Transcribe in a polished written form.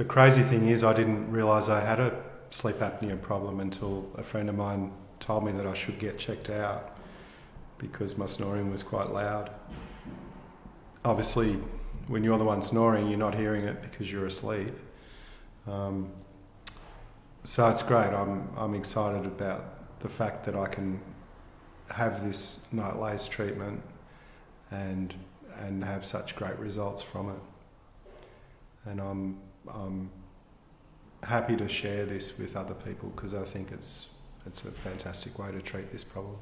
The crazy thing is I didn't realise I had a sleep apnea problem until a friend of mine told me that I should get checked out because my snoring was quite loud. Obviously, when you're the one snoring, you're not hearing it because you're asleep. So it's great. I'm excited about the fact that I can have this NightLase treatment and have such great results from it. And I'm happy to share this with other people because I think it's a fantastic way to treat this problem.